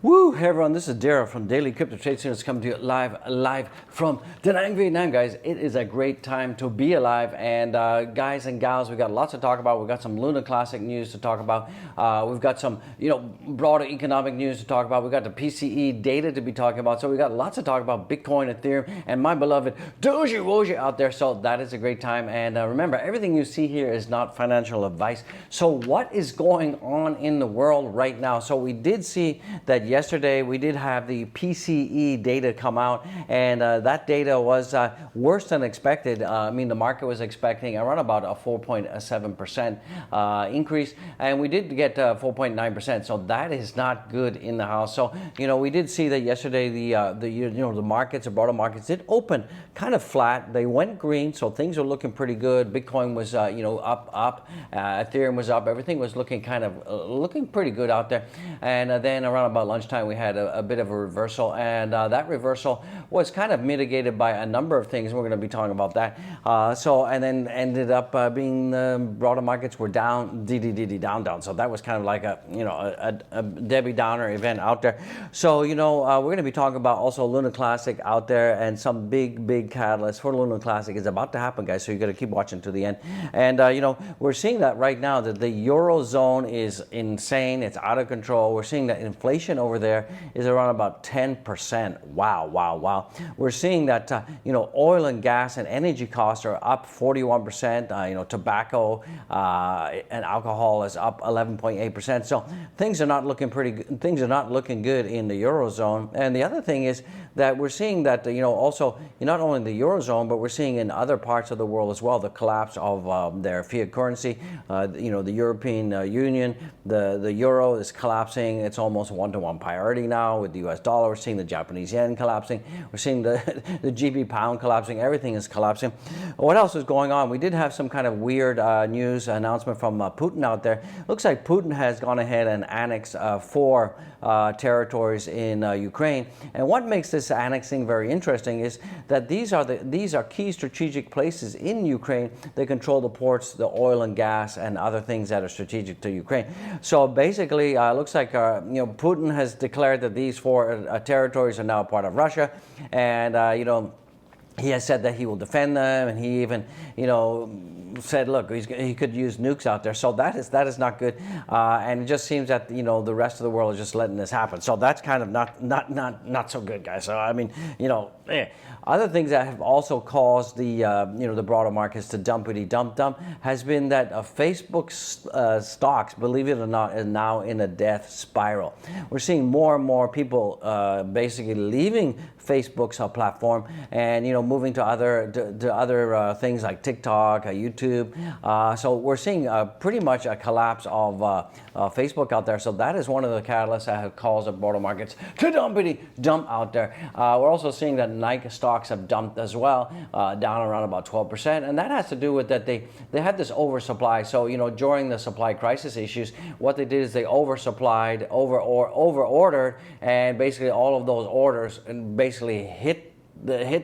Woo! Hey everyone, this is Dara from Daily Crypto Trade Signals coming to you live from Da Nang, Vietnam, guys. It is a great time to be alive, and guys and gals, we got lots to talk about. We've got some Luna Classic news to talk about. We've got some, broader economic news to talk about. We've got the PCE data to be talking about. So we got lots to talk about: Bitcoin, Ethereum, and my beloved DOGE out there. So that is a great time. And remember, everything you see here is not financial advice. So what is going on in the world right now? So we did see that yesterday we did have the PCE data come out, and that data was worse than expected. The market was expecting around about a 4.7% increase, and we did get 4.9%. So that is not good in the house. So we did see that yesterday the markets, the broader markets, did open kind of flat. They went green, so things are looking pretty good. Bitcoin was up, Ethereum was up. Everything was looking looking pretty good out there, and then around about lunchtime we had a bit of a reversal, and that reversal was kind of mitigated by a number of things. We're going to be talking about that. And then ended up being the broader markets were down, down. So that was kind of like a Debbie Downer event out there. So we're going to be talking about also Luna Classic out there, and some big catalysts for Luna Classic is about to happen, guys. So you got to keep watching to the end. And we're seeing that right now that the Eurozone is insane. It's out of control. We're seeing that inflation over there is around about 10%. Wow. We're seeing that oil and gas and energy costs are up 41%. Tobacco and alcohol is up 11.8%. So things are not looking pretty good. Things are not looking good in the Eurozone. And the other thing is that we're seeing that also not only in the Eurozone, but we're seeing in other parts of the world as well the collapse of their fiat currency. The European Union, the euro is collapsing. It's almost one-to-one parity now with the US dollar. We're seeing the Japanese yen collapsing. We're seeing the GB pound collapsing. Everything is collapsing. What else is going on? We did have some kind of weird news announcement from Putin out there. Looks like Putin has gone ahead and annexed 4 territories in Ukraine. And what makes this annexing very interesting is that these are key strategic places in Ukraine. They control the ports, the oil and gas, and other things that are strategic to Ukraine. So basically, looks like Putin has declared that these 4 territories are now part of Russia, and he has said that he will defend them, and he even said, look, he could use nukes out there. So that is not good, and it just seems that the rest of the world is just letting this happen. So that's kind of not so good, guys. So other things that have also caused the broader markets to dump has been that Facebook stocks, believe it or not, is now in a death spiral. We're seeing more and more people basically leaving Facebook's platform and moving to other things like TikTok, YouTube. So we're seeing pretty much a collapse of Facebook out there. So that is one of the catalysts that have caused the broader markets to dump out there. We're also seeing that Nike stocks have dumped as well, down around about 12%, and that has to do with that they had this oversupply. So during the supply crisis issues, what they did is they oversupplied, over ordered, and basically all of those orders basically hit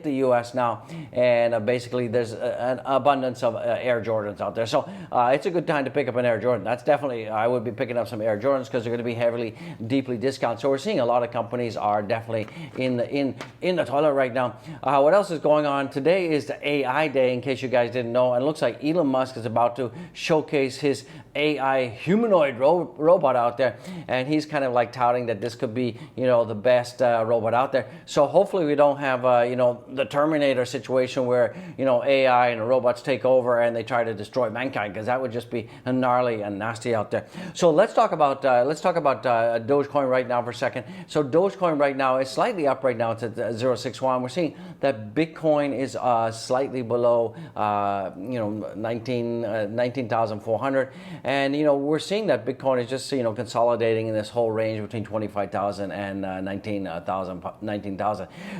the US now, and basically there's an abundance of Air Jordans out there. So it's a good time to pick up an Air Jordan. That's definitely, I would be picking up some Air Jordans because they're going to be deeply discounted. So we're seeing a lot of companies are definitely in the toilet right now. What else is going on? Today is the AI day, in case you guys didn't know, and it looks like Elon Musk is about to showcase his AI humanoid robot out there, and he's kind of like touting that this could be the best robot out there. So hopefully we don't have the Terminator situation where AI and the robots take over and they try to destroy mankind, because that would just be gnarly and nasty out there. So let's talk about Dogecoin right now for a second. So Dogecoin right now is slightly up right now. It's at 0.61. We're seeing that Bitcoin is slightly below 19,400, and we're seeing that Bitcoin is just consolidating in this whole range between 25,000 and 19,000.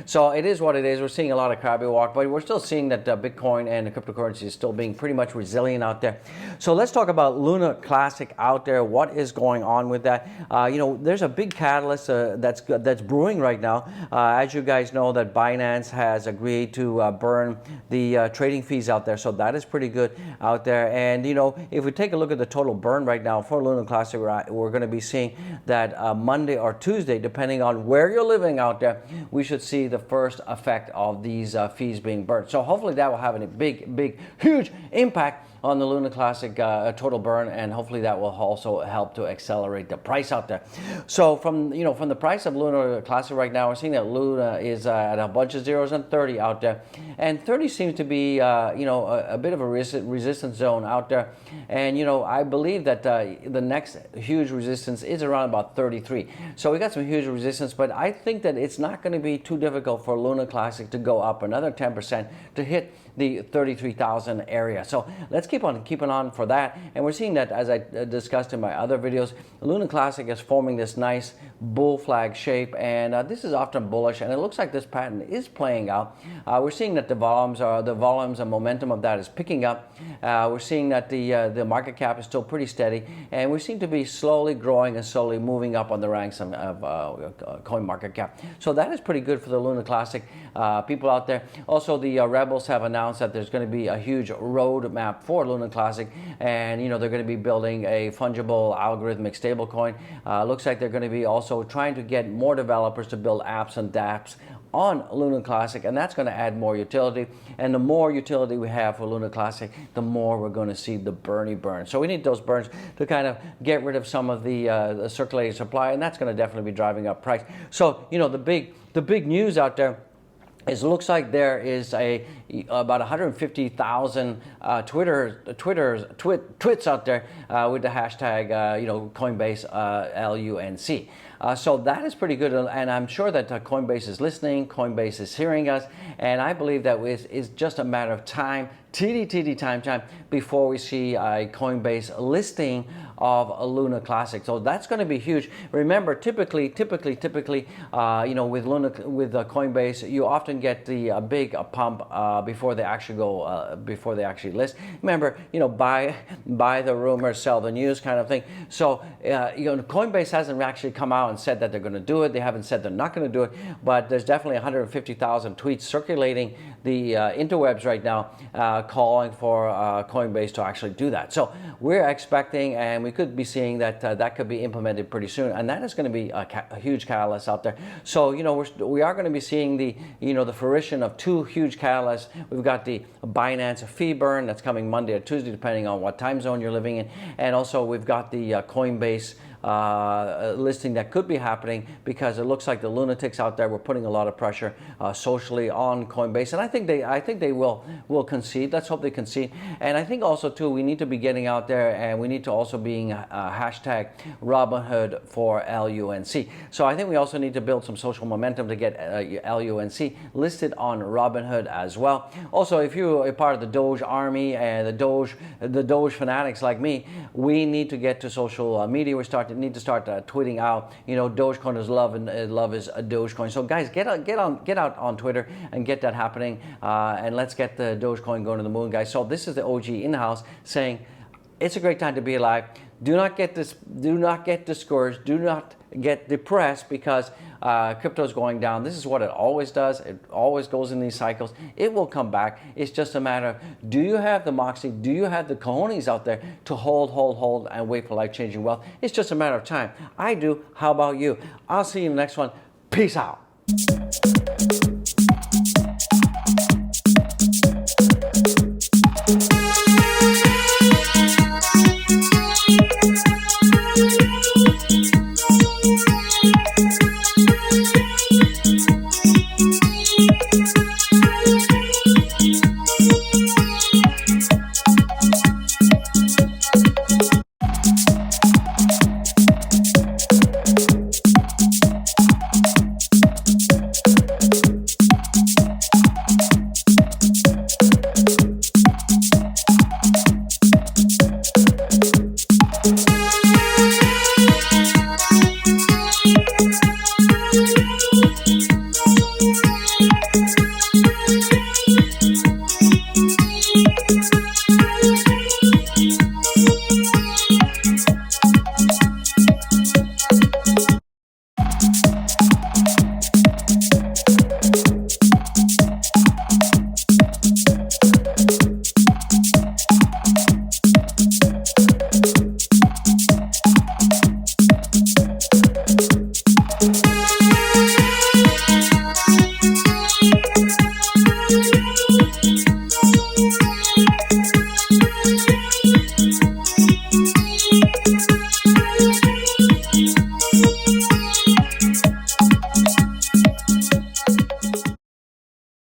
So it is what it is. We're seeing a lot of crabby walk, but we're still seeing that Bitcoin and the cryptocurrency is still being pretty much resilient out there. So let's talk about Luna Classic out there. What is going on with that? There's a big catalyst that's brewing right now. As you guys know, that Binance has agreed to burn the trading fees out there. So that is pretty good out there. And if we take a look at the total burn right now for Luna Classic, we're going to be seeing that Monday or Tuesday, depending on where you're living out there, we should see the first effect of these fees being burned. So hopefully that will have a big, huge impact on the Luna Classic total burn, and hopefully that will also help to accelerate the price out there. So from the price of Luna Classic right now, we're seeing that Luna is at a bunch of zeros and 30 out there, and 30 seems to be a bit of a resistance zone out there, and I believe that the next huge resistance is around about 33. So we got some huge resistance, but I think that it's not going to be too difficult for Luna Classic to go up another 10% to hit the 33,000 area. So let's keep on keeping on for that. And we're seeing that, as I discussed in my other videos, Luna Classic is forming this nice bull flag shape, and this is often bullish, and it looks like this pattern is playing out. We're seeing that the volumes and momentum of that is picking up. We're seeing that the market cap is still pretty steady, and we seem to be slowly growing and slowly moving up on the ranks of coin market cap. So that is pretty good for the Luna Classic people out there. Also, the rebels have announced that there's going to be a huge roadmap for Luna Classic, and they're going to be building a fungible algorithmic stablecoin. Looks like they're going to be also trying to get more developers to build apps and dApps on Luna Classic, and that's going to add more utility. And the more utility we have for Luna Classic, the more we're going to see the Bernie burn. So we need those burns to kind of get rid of some of the circulating supply, and that's going to definitely be driving up price. So the big news out there is, it looks like there is about 150,000 twits out there with the hashtag Coinbase LUNC. So that is pretty good, and I'm sure that Coinbase is listening, Coinbase is hearing us, and I believe that it's just a matter of time, time, before we see a Coinbase listing of a Luna Classic. So that's going to be huge. Remember, typically, with Coinbase, you often get the big pump before they actually go, before they actually list. Remember, buy the rumor, sell the news kind of thing. So Coinbase hasn't actually come out and said that they're going to do it. They haven't said they're not going to do it, but there's definitely 150,000 tweets circulating the interwebs right now, calling for Coinbase to actually do that. So we're expecting, and we could be seeing that that could be implemented pretty soon, and that is going to be a huge catalyst out there. So we are going to be seeing the the fruition of two huge catalysts. We've got the Binance fee burn that's coming Monday or Tuesday, depending on what time zone you're living in, and also we've got the Coinbase listing that could be happening, because it looks like the lunatics out there were putting a lot of pressure socially on Coinbase, and I think they will concede. Let's hope they concede. And I think also too, we need to be getting out there, and we need to also being hashtag Robinhood for LUNC. So I think we also need to build some social momentum to get LUNC listed on Robinhood as well. Also, if you're a part of the Doge army and the Doge fanatics like me, we need to get to social media. We need to start tweeting out, Dogecoin is love, and love is a Dogecoin. So guys, get out on Twitter and get that happening, and let's get the Dogecoin going to the moon, guys. So this is the OG in-house saying it's a great time to be alive. Do not get discouraged. Do not get depressed because crypto is going down. This is what it always does. It always goes in these cycles. It will come back. It's just a matter of, do you have the moxie? Do you have the cojones out there to hold, and wait for life-changing wealth? It's just a matter of time. I do. How about you? I'll see you in the next one. Peace out.